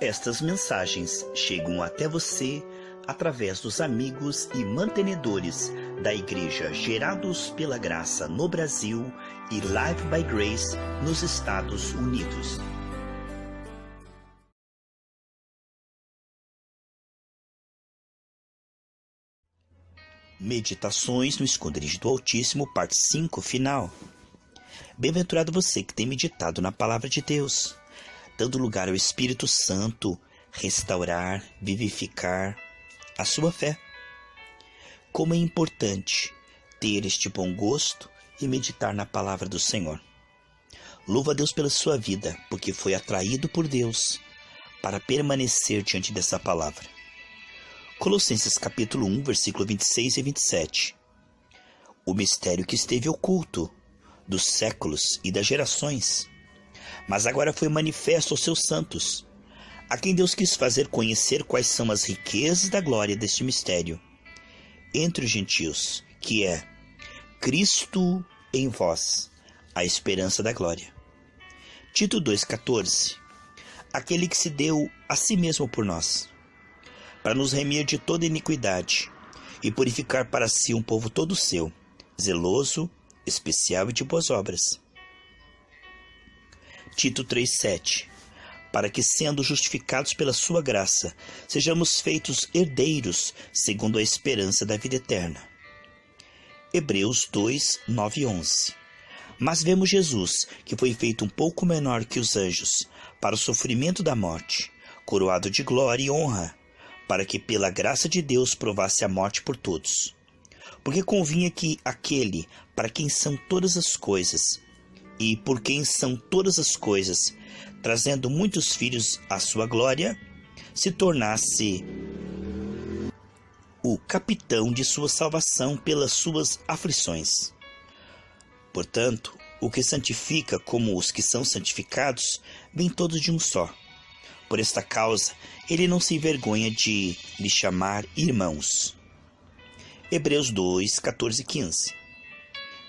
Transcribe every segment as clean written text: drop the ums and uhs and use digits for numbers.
Estas mensagens chegam até você através dos amigos e mantenedores da Igreja Gerados pela Graça no Brasil e Live by Grace nos Estados Unidos. Meditações no Esconderijo do Altíssimo, parte 5, final. Bem-aventurado você que tem meditado na Palavra de Deus, dando lugar ao Espírito Santo restaurar, vivificar a sua fé. Como é importante ter este bom gosto e meditar na Palavra do Senhor. Louva a Deus pela sua vida, porque foi atraído por Deus para permanecer diante dessa Palavra. Colossenses capítulo 1, versículo 26 e 27. O mistério que esteve oculto dos séculos e das gerações, mas agora foi manifesto aos seus santos, a quem Deus quis fazer conhecer quais são as riquezas da glória deste mistério entre os gentios, que é Cristo em vós, a esperança da glória. Tito 2,14. Aquele que se deu a si mesmo por nós, para nos remir de toda iniquidade e purificar para si um povo todo seu, zeloso, especial e de boas obras. Tito 3,7. Para que, sendo justificados pela sua graça, sejamos feitos herdeiros segundo a esperança da vida eterna. Hebreus 2, 9 e 11. Mas vemos Jesus, que foi feito um pouco menor que os anjos, para o sofrimento da morte, coroado de glória e honra, para que pela graça de Deus provasse a morte por todos. Porque convinha que aquele para quem são todas as coisas, e por quem são todas as coisas, trazendo muitos filhos à sua glória, se tornasse o capitão de sua salvação pelas suas aflições. Portanto, o que santifica como os que são santificados, vêm todos de um só. Por esta causa, ele não se envergonha de lhe chamar irmãos. Hebreus 2, 14 e 15.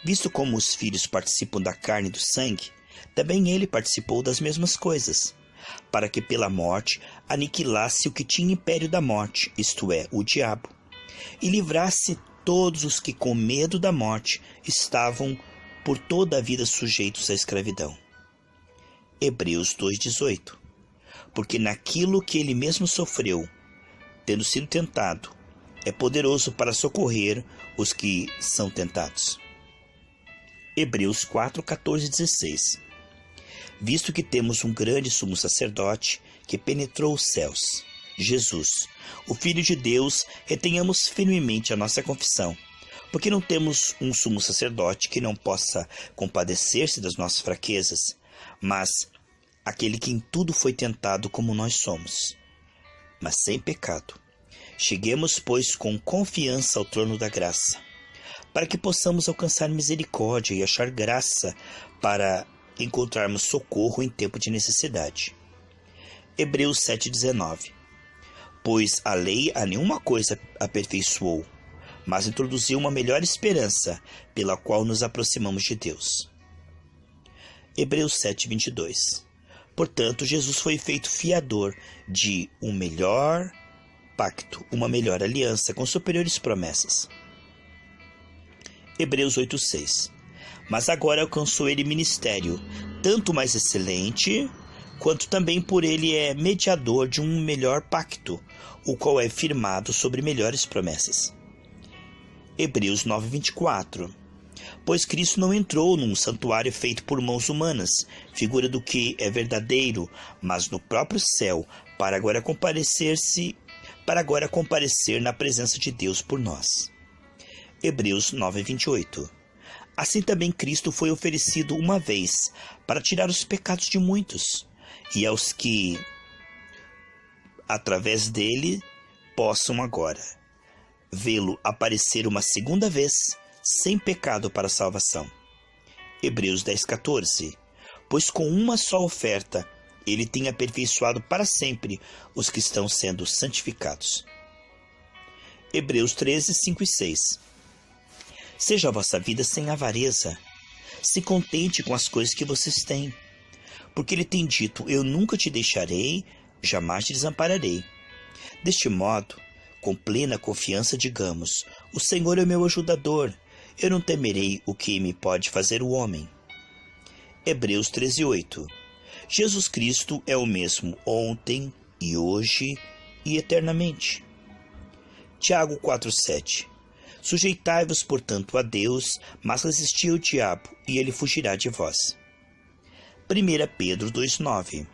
Visto como os filhos participam da carne e do sangue, também ele participou das mesmas coisas, para que pela morte aniquilasse o que tinha império da morte, isto é, o diabo, e livrasse todos os que com medo da morte estavam por toda a vida sujeitos à escravidão. Hebreus 2,18. Porque naquilo que ele mesmo sofreu, tendo sido tentado, é poderoso para socorrer os que são tentados. Hebreus 4, 14 e 16. Visto que temos um grande sumo sacerdote que penetrou os céus, Jesus, o Filho de Deus, retenhamos firmemente a nossa confissão, porque não temos um sumo sacerdote que não possa compadecer-se das nossas fraquezas, mas aquele que em tudo foi tentado como nós somos, mas sem pecado. Cheguemos, pois, com confiança ao trono da graça, para que possamos alcançar misericórdia e achar graça para encontrarmos socorro em tempo de necessidade. Hebreus 7,19. Pois a lei a nenhuma coisa aperfeiçoou, mas introduziu uma melhor esperança, pela qual nos aproximamos de Deus. Hebreus 7,22. Portanto, Jesus foi feito fiador de um melhor pacto, uma melhor aliança com superiores promessas. Hebreus 8,6. Mas agora alcançou ele ministério, tanto mais excelente, quanto também por ele é mediador de um melhor pacto, o qual é firmado sobre melhores promessas. Hebreus 9,24. Pois Cristo não entrou num santuário feito por mãos humanas, figura do que é verdadeiro, mas no próprio céu, para agora comparecer na presença de Deus por nós. Hebreus 9,28. Assim também Cristo foi oferecido uma vez para tirar os pecados de muitos, e aos que, através dele, possam agora vê-lo aparecer uma segunda vez, sem pecado para a salvação. Hebreus 10,14. Pois com uma só oferta ele tem aperfeiçoado para sempre os que estão sendo santificados. Hebreus 13, 5 e 6. Seja a vossa vida sem avareza. Se contente com as coisas que vocês têm, porque ele tem dito: eu nunca te deixarei, jamais te desampararei. Deste modo, com plena confiança, digamos: o Senhor é o meu ajudador, eu não temerei o que me pode fazer o homem. Hebreus 13:8. Jesus Cristo é o mesmo ontem e hoje e eternamente. Tiago 4:7. Sujeitai-vos, portanto, a Deus, mas resisti ao diabo, e ele fugirá de vós. 1 Pedro 2:9.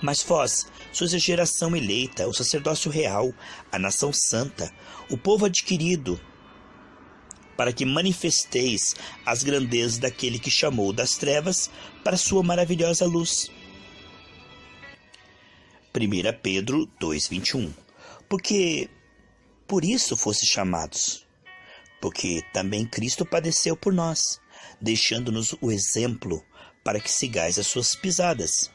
Mas vós sois a geração eleita, o sacerdócio real, a nação santa, o povo adquirido, para que manifesteis as grandezas daquele que chamou das trevas para a sua maravilhosa luz. 1 Pedro 2:21. Porque por isso fosse chamados, porque também Cristo padeceu por nós, deixando-nos o exemplo para que sigais as suas pisadas.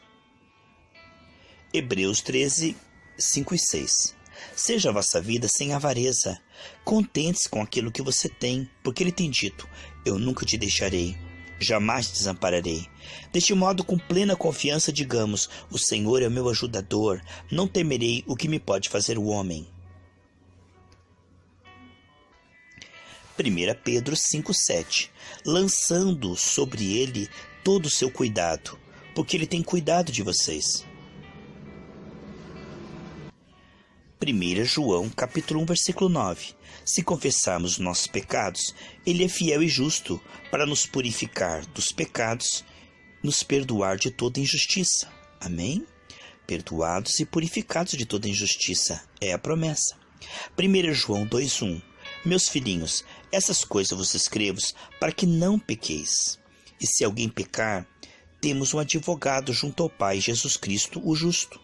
Hebreus 13:5 e 6. Seja a vossa vida sem avareza, contente-se com aquilo que você tem, porque ele tem dito: eu nunca te deixarei, jamais te desampararei. Deste modo, com plena confiança, digamos: o Senhor é o meu ajudador, não temerei o que me pode fazer o homem. 1 Pedro 5:7. Lançando sobre ele todo o seu cuidado, porque ele tem cuidado de vocês. 1 João capítulo 1, versículo 9. Se confessarmos nossos pecados, ele é fiel e justo para nos purificar dos pecados, nos perdoar de toda injustiça. Amém? Perdoados e purificados de toda injustiça é a promessa. 1 João 2:1. Meus filhinhos, essas coisas vos escrevo para que não pequeis. E se alguém pecar, temos um advogado junto ao Pai, Jesus Cristo, o justo.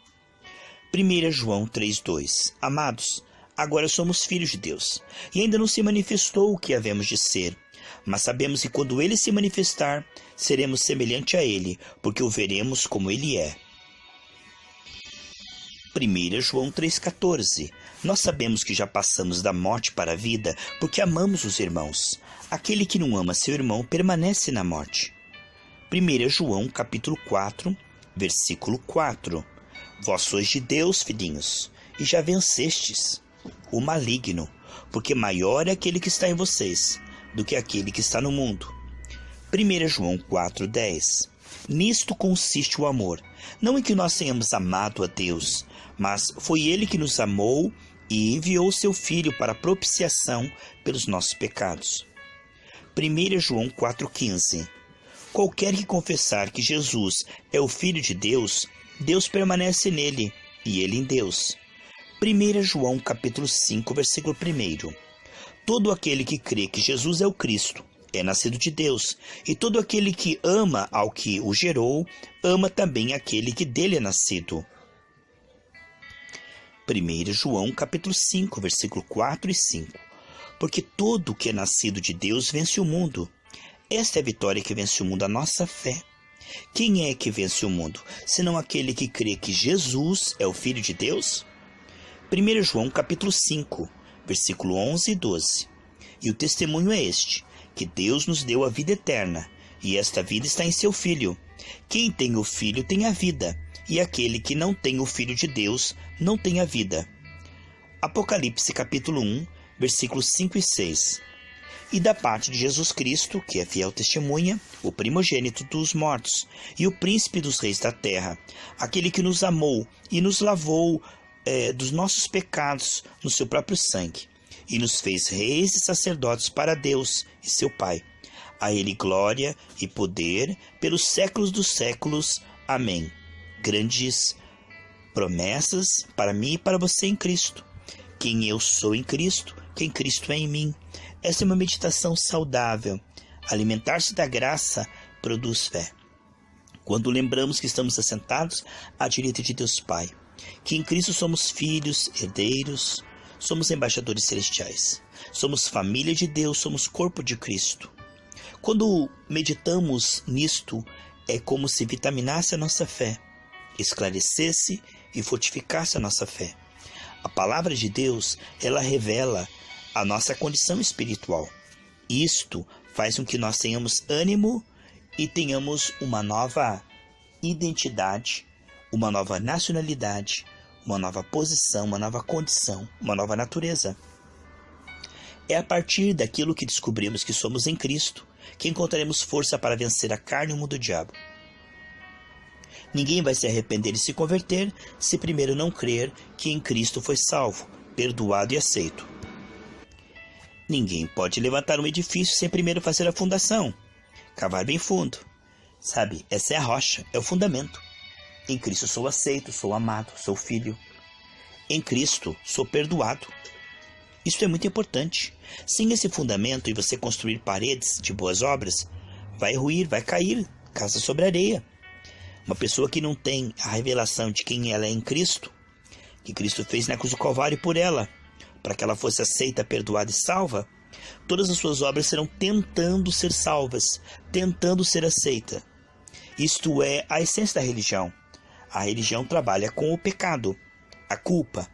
1 João 3:2. Amados, agora somos filhos de Deus, e ainda não se manifestou o que havemos de ser, mas sabemos que quando ele se manifestar, seremos semelhante a ele, porque o veremos como ele é. 1 João 3,14. Nós sabemos que já passamos da morte para a vida, porque amamos os irmãos. Aquele que não ama seu irmão permanece na morte. 1 João capítulo 4, versículo 4. Vós sois de Deus, filhinhos, e já vencestes o maligno, porque maior é aquele que está em vocês do que aquele que está no mundo. 1 João 4,10. Nisto consiste o amor, não em que nós tenhamos amado a Deus, mas foi ele que nos amou e enviou seu Filho para a propiciação pelos nossos pecados. 1 João 4,15. Qualquer que confessar que Jesus é o Filho de Deus, Deus permanece nele e ele em Deus. 1 João capítulo 5, versículo 1. Todo aquele que crê que Jesus é o Cristo é nascido de Deus, e todo aquele que ama ao que o gerou, ama também aquele que dele é nascido. 1 João capítulo 5, versículo 4 e 5. Porque todo o que é nascido de Deus vence o mundo. Esta é a vitória que vence o mundo, a nossa fé. Quem é que vence o mundo, senão aquele que crê que Jesus é o Filho de Deus? 1 João capítulo 5, versículo 11 e 12. E o testemunho é este, que Deus nos deu a vida eterna, e esta vida está em seu Filho. Quem tem o Filho tem a vida, e aquele que não tem o Filho de Deus não tem a vida. Apocalipse capítulo 1, versículos 5 e 6. E da parte de Jesus Cristo, que é fiel testemunha, o primogênito dos mortos, e o príncipe dos reis da terra, aquele que nos amou e nos lavou dos nossos pecados no seu próprio sangue, e nos fez reis e sacerdotes para Deus e seu Pai. A ele glória e poder pelos séculos dos séculos. Amém. Grandes promessas para mim e para você em Cristo. Quem eu sou em Cristo, quem Cristo é em mim. Essa é uma meditação saudável. Alimentar-se da graça produz fé. Quando lembramos que estamos assentados à direita de Deus Pai, que em Cristo somos filhos, herdeiros, somos embaixadores celestiais, somos família de Deus, somos corpo de Cristo. Quando meditamos nisto, é como se vitaminasse a nossa fé, esclarecesse e fortificasse a nossa fé. A palavra de Deus, ela revela a nossa condição espiritual. Isto faz com que nós tenhamos ânimo e tenhamos uma nova identidade, uma nova nacionalidade, uma nova posição, uma nova condição, uma nova natureza. É a partir daquilo que descobrimos que somos em Cristo que encontraremos força para vencer a carne e o mundo do diabo. Ninguém vai se arrepender de se converter se primeiro não crer que em Cristo foi salvo, perdoado e aceito. Ninguém pode levantar um edifício sem primeiro fazer a fundação, cavar bem fundo. Sabe, essa é a rocha, é o fundamento. Em Cristo sou aceito, sou amado, sou filho. Em Cristo sou perdoado. Isso é muito importante. Sem esse fundamento e você construir paredes de boas obras, vai ruir, vai cair, casa sobre areia. Uma pessoa que não tem a revelação de quem ela é em Cristo, que Cristo fez na cruz do Calvário por ela, para que ela fosse aceita, perdoada e salva, todas as suas obras serão tentando ser salvas, tentando ser aceita. Isto é a essência da religião. A religião trabalha com o pecado, a culpa,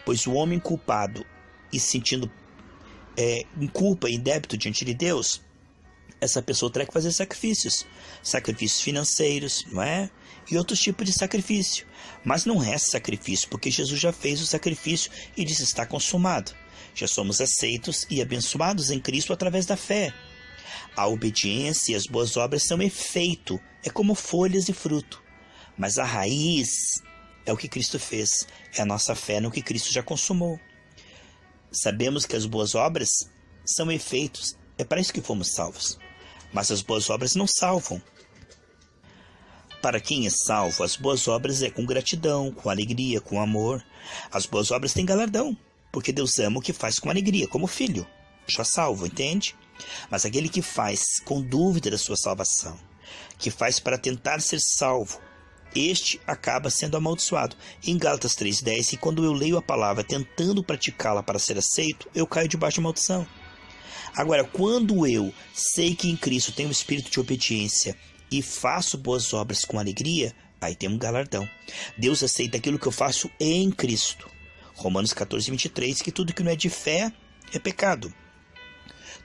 pois o homem culpado e se sentindo em culpa e débito diante de Deus, essa pessoa terá que fazer sacrifícios financeiros, não é? E outros tipos de sacrifício. Mas não resta sacrifício, porque Jesus já fez o sacrifício e disse: está consumado. Já somos aceitos e abençoados em Cristo através da fé. A obediência e as boas obras são efeito, é como folhas e fruto. Mas a raiz é o que Cristo fez, é a nossa fé no que Cristo já consumou. Sabemos que as boas obras são efeitos, é para isso que fomos salvos. Mas as boas obras não salvam. Para quem é salvo, as boas obras é com gratidão, com alegria, com amor. As boas obras têm galardão, porque Deus ama o que faz com alegria, como filho, já salvo, entende? Mas aquele que faz com dúvida da sua salvação, que faz para tentar ser salvo, este acaba sendo amaldiçoado. Em Gálatas 3,10, e quando eu leio a palavra tentando praticá-la para ser aceito, eu caio debaixo de maldição. Agora, quando eu sei que em Cristo tenho um espírito de obediência e faço boas obras com alegria, aí tem um galardão. Deus aceita aquilo que eu faço em Cristo. Romanos 14,23, que tudo que não é de fé é pecado.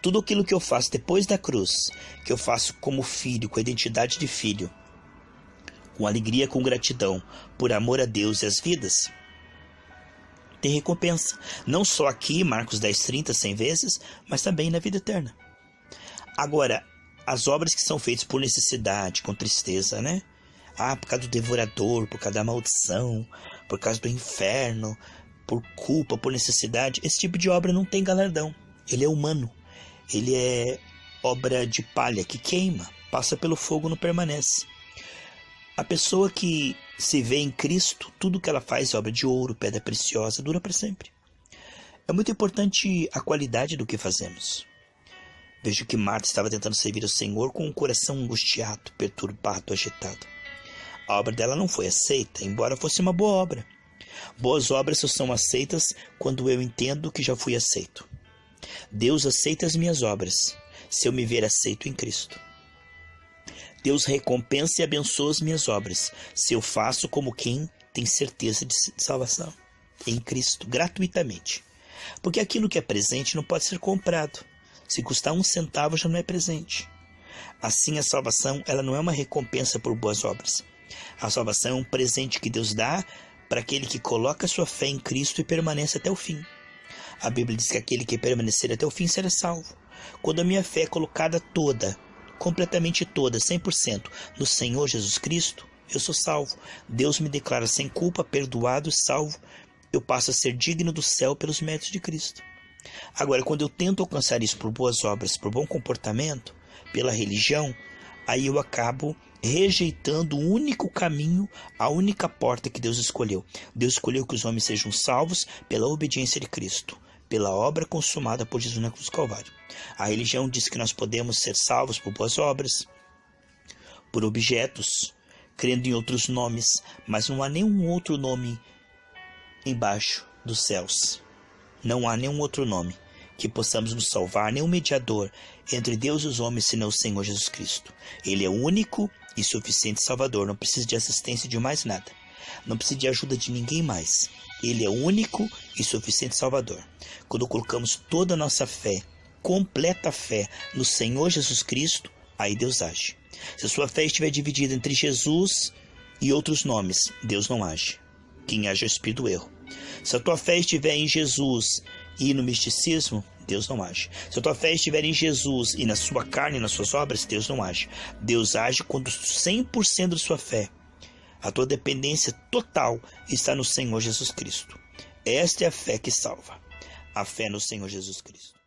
Tudo aquilo que eu faço depois da cruz, que eu faço como filho, com a identidade de filho, com alegria, com gratidão, por amor a Deus e às vidas, tem recompensa. Não só aqui, Marcos 10,30, 100 vezes, mas também na vida eterna. Agora, as obras que são feitas por necessidade, com tristeza, né? Por causa do devorador, por causa da maldição, por causa do inferno, por culpa, por necessidade, esse tipo de obra não tem galardão. Ele é humano. Ele é obra de palha que queima, passa pelo fogo, não permanece. A pessoa que se vê em Cristo, tudo que ela faz é obra de ouro, pedra preciosa, dura para sempre. É muito importante a qualidade do que fazemos. Vejo que Marta estava tentando servir ao Senhor com um coração angustiado, perturbado, agitado. A obra dela não foi aceita, embora fosse uma boa obra. Boas obras só são aceitas quando eu entendo que já fui aceito. Deus aceita as minhas obras, se eu me ver aceito em Cristo. Deus recompensa e abençoa as minhas obras, se eu faço como quem tem certeza de salvação, em Cristo, gratuitamente. Porque aquilo que é presente não pode ser comprado. Se custar 1 centavo, já não é presente. Assim, a salvação ela não é uma recompensa por boas obras. A salvação é um presente que Deus dá para aquele que coloca sua fé em Cristo e permanece até o fim. A Bíblia diz que aquele que permanecer até o fim será salvo. Quando a minha fé é colocada toda, completamente toda, 100%, no Senhor Jesus Cristo, eu sou salvo. Deus me declara sem culpa, perdoado e salvo. Eu passo a ser digno do céu pelos méritos de Cristo. Agora, quando eu tento alcançar isso por boas obras, por bom comportamento, pela religião, aí eu acabo rejeitando o único caminho, a única porta que Deus escolheu. Deus escolheu que os homens sejam salvos pela obediência de Cristo, pela obra consumada por Jesus na cruz do Calvário. A religião diz que nós podemos ser salvos por boas obras, por objetos, crendo em outros nomes, mas não há nenhum outro nome embaixo dos céus. Não há nenhum outro nome que possamos nos salvar, nenhum mediador entre Deus e os homens, senão o Senhor Jesus Cristo. Ele é o único e suficiente Salvador, não precisa de assistência de mais nada, não precisa de ajuda de ninguém mais. Ele é o único e suficiente Salvador. Quando colocamos toda a nossa fé, completa fé, no Senhor Jesus Cristo, aí Deus age. Se a sua fé estiver dividida entre Jesus e outros nomes, Deus não age. Quem age é o espírito do erro. Se a tua fé estiver em Jesus e no misticismo, Deus não age. Se a tua fé estiver em Jesus e na sua carne e nas suas obras, Deus não age. Deus age quando 100% da sua fé, a tua dependência total, está no Senhor Jesus Cristo. Esta é a fé que salva. A fé no Senhor Jesus Cristo.